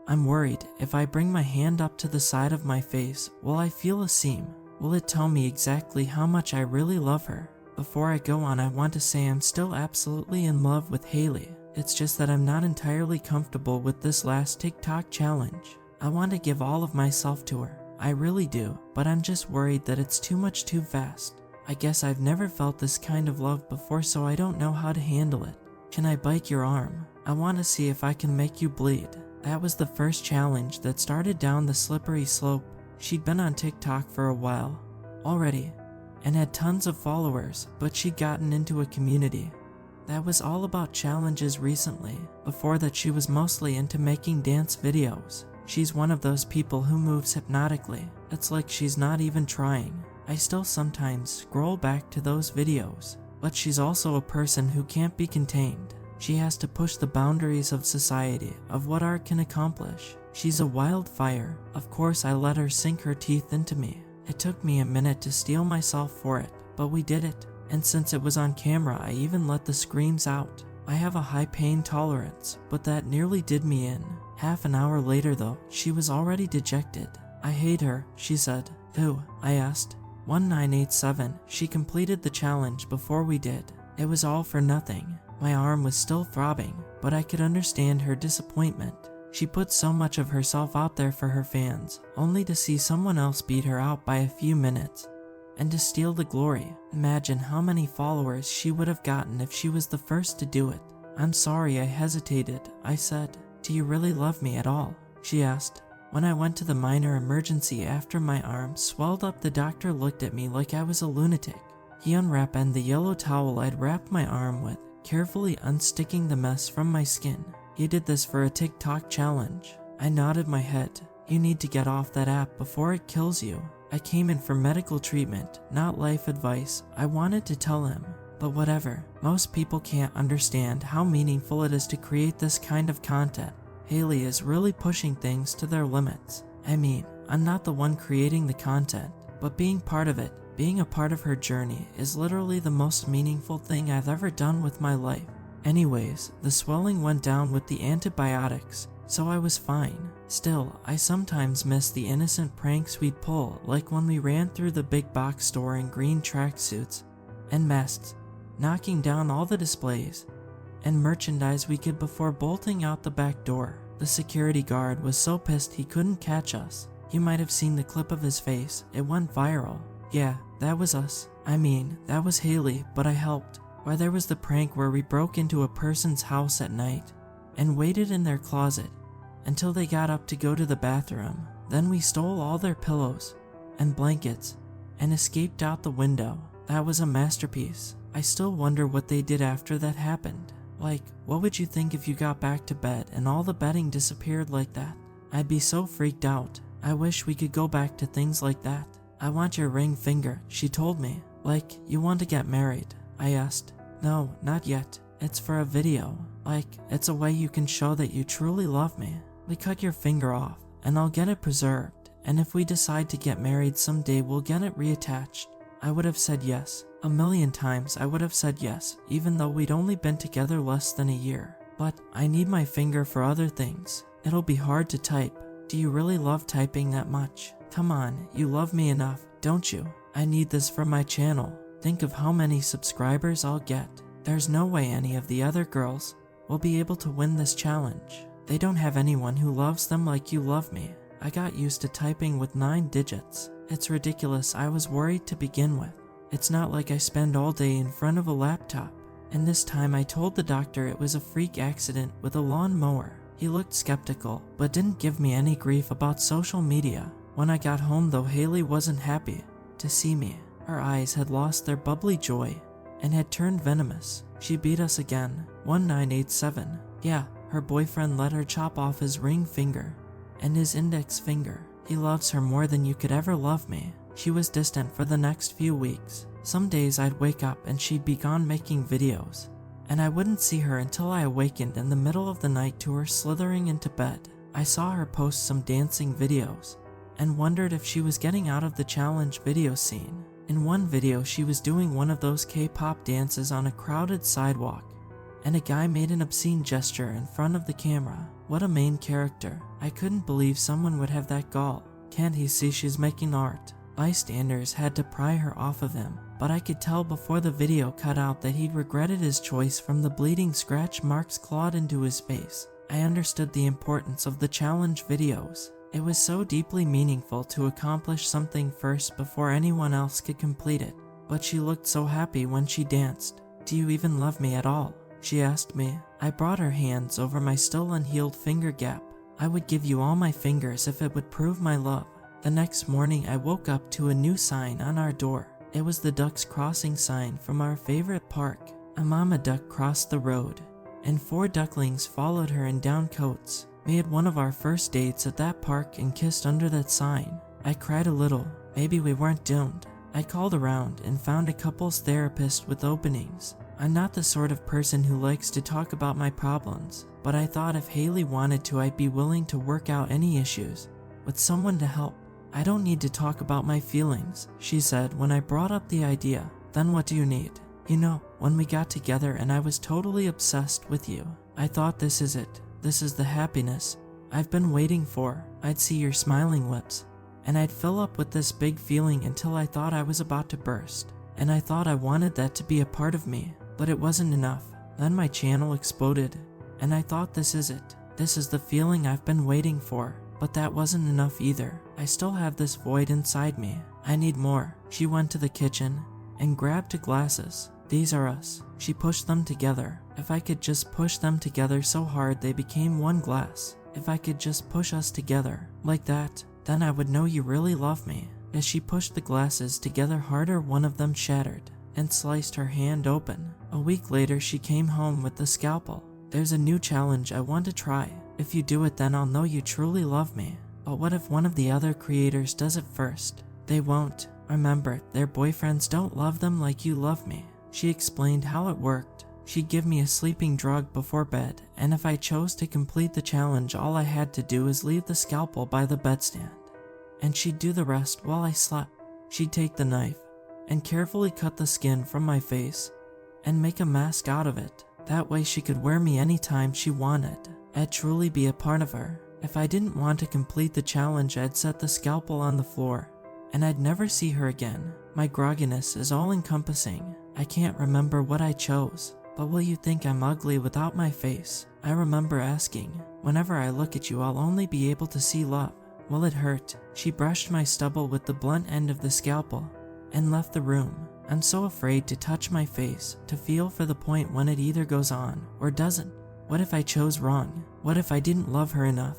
I'm worried if I bring my hand up to the side of my face, will I feel a seam? Will it tell me exactly how much I really love her? Before I go on, I want to say I'm still absolutely in love with Hailey. It's just that I'm not entirely comfortable with this last TikTok challenge. I want to give all of myself to her. I really do, but I'm just worried that it's too much too fast. I guess I've never felt this kind of love before, so I don't know how to handle it. Can I bite your arm? I want to see if I can make you bleed. That was the first challenge that started down the slippery slope. She'd been on TikTok for a while already and had tons of followers, but she'd gotten into a community that was all about challenges recently. Before that, she was mostly into making dance videos. She's one of those people who moves hypnotically. It's like she's not even trying. I still sometimes scroll back to those videos, but she's also a person who can't be contained. She has to push the boundaries of society, of what art can accomplish. She's a wildfire. Of course, I let her sink her teeth into me. It took me a minute to steel myself for it, but we did it. And since it was on camera, I even let the screams out. I have a high pain tolerance, but that nearly did me in. Half an hour later though, she was already dejected. I hate her, she said. Who? I asked. 1987. She completed the challenge before we did. It was all for nothing. My arm was still throbbing, but I could understand her disappointment. She put so much of herself out there for her fans, only to see someone else beat her out by a few minutes and to steal the glory. Imagine how many followers she would have gotten if she was the first to do it. I'm sorry I hesitated, I said. Do you really love me at all? She asked. When I went to the minor emergency after my arm swelled up, the doctor looked at me like I was a lunatic. He unwrapped the yellow towel I'd wrapped my arm with, carefully unsticking the mess from my skin. He did this for a TikTok challenge. I nodded my head. You need to get off that app before it kills you. I came in for medical treatment, not life advice, I wanted to tell him. But whatever, most people can't understand how meaningful it is to create this kind of content. Hailey is really pushing things to their limits. I mean, I'm not the one creating the content, but being part of it, being a part of her journey, is literally the most meaningful thing I've ever done with my life. Anyways, the swelling went down with the antibiotics, so I was fine. Still, I sometimes miss the innocent pranks we'd pull, like when we ran through the big box store in green tracksuits and masks, knocking down all the displays and merchandise we could before bolting out the back door. The security guard was so pissed he couldn't catch us. You might have seen the clip of his face, it went viral. Yeah, that was us. I mean, that was Hailey, but I helped. Or there was the prank where we broke into a person's house at night and waited in their closet until they got up to go to the bathroom. Then we stole all their pillows and blankets and escaped out the window. That was a masterpiece. I still wonder what they did after that happened. Like, what would you think if you got back to bed and all the bedding disappeared like that? I'd be so freaked out. I wish we could go back to things like that. I want your ring finger, she told me. Like, you want to get married? I asked. No, not yet. It's for a video. Like, it's a way you can show that you truly love me. We cut your finger off, and I'll get it preserved. And if we decide to get married someday, we'll get it reattached. I would have said yes. A million times I would have said yes, even though we'd only been together less than a year. But I need my finger for other things. It'll be hard to type. Do you really love typing that much? Come on, you love me enough, don't you? I need this for my channel. Think of how many subscribers I'll get. There's no way any of the other girls will be able to win this challenge. They don't have anyone who loves them like you love me. I got used to typing with 9 digits. It's ridiculous. I was worried to begin with. It's not like I spend all day in front of a laptop. And this time I told the doctor it was a freak accident with a lawnmower. He looked skeptical, but didn't give me any grief about social media. When I got home though, Hailey wasn't happy to see me. Her eyes had lost their bubbly joy and had turned venomous. She beat us again. 1987. Yeah, her boyfriend let her chop off his ring finger and his index finger. He loves her more than you could ever love me. She was distant for the next few weeks. Some days I'd wake up and she'd be gone making videos, and I wouldn't see her until I awakened in the middle of the night to her slithering into bed. I saw her post some dancing videos and wondered if she was getting out of the challenge video scene. In one video she was doing one of those K-pop dances on a crowded sidewalk, and a guy made an obscene gesture in front of the camera. What a main character. I couldn't believe someone would have that gall. Can't he see she's making art? Bystanders had to pry her off of him, but I could tell before the video cut out that he'd regretted his choice from the bleeding scratch marks clawed into his face. I understood the importance of the challenge videos. It was so deeply meaningful to accomplish something first before anyone else could complete it. But she looked so happy when she danced. "Do you even love me at all?" she asked me. I brought her hands over my still unhealed finger gap. "I would give you all my fingers if it would prove my love." The next morning I woke up to a new sign on our door. It was the Ducks Crossing sign from our favorite park. A mama duck crossed the road, and 4 ducklings followed her in down coats. We had one of our first dates at that park and kissed under that sign. I cried a little. Maybe we weren't doomed. I called around and found a couples therapist with openings. I'm not the sort of person who likes to talk about my problems, but I thought if Haley wanted to, I'd be willing to work out any issues with someone to help. "I don't need to talk about my feelings," she said when I brought up the idea. "Then what do you need?" "You know, when we got together and I was totally obsessed with you, I thought this is it. This is the happiness I've been waiting for. I'd see your smiling lips, and I'd fill up with this big feeling until I thought I was about to burst. And I thought I wanted that to be a part of me, but it wasn't enough. Then my channel exploded, and I thought this is it. This is the feeling I've been waiting for. But that wasn't enough either. I still have this void inside me. I need more." She went to the kitchen and grabbed 2 glasses. "These are us." She pushed them together. If I could just push them together so hard they became 1 glass. If I could just push us together like that, then I would know you really love me. As she pushed the glasses together harder, one of them shattered and sliced her hand open. A week later, she came home with the scalpel. "There's a new challenge I want to try. If you do it, then I'll know you truly love me." "But what if one of the other creators does it first?" "They won't. Remember, their boyfriends don't love them like you love me." She explained how it worked. She'd give me a sleeping drug before bed, and if I chose to complete the challenge, all I had to do was leave the scalpel by the bedstand, and she'd do the rest while I slept. She'd take the knife and carefully cut the skin from my face and make a mask out of it. That way she could wear me anytime she wanted. I'd truly be a part of her. If I didn't want to complete the challenge, I'd set the scalpel on the floor, and I'd never see her again. My grogginess is all-encompassing. I can't remember what I chose. But will you think I'm ugly without my face? I remember asking. Whenever I look at you, I'll only be able to see love. Will it hurt? She brushed my stubble with the blunt end of the scalpel and left the room. I'm so afraid to touch my face, to feel for the point when it either goes on or doesn't. What if I chose wrong? What if I didn't love her enough?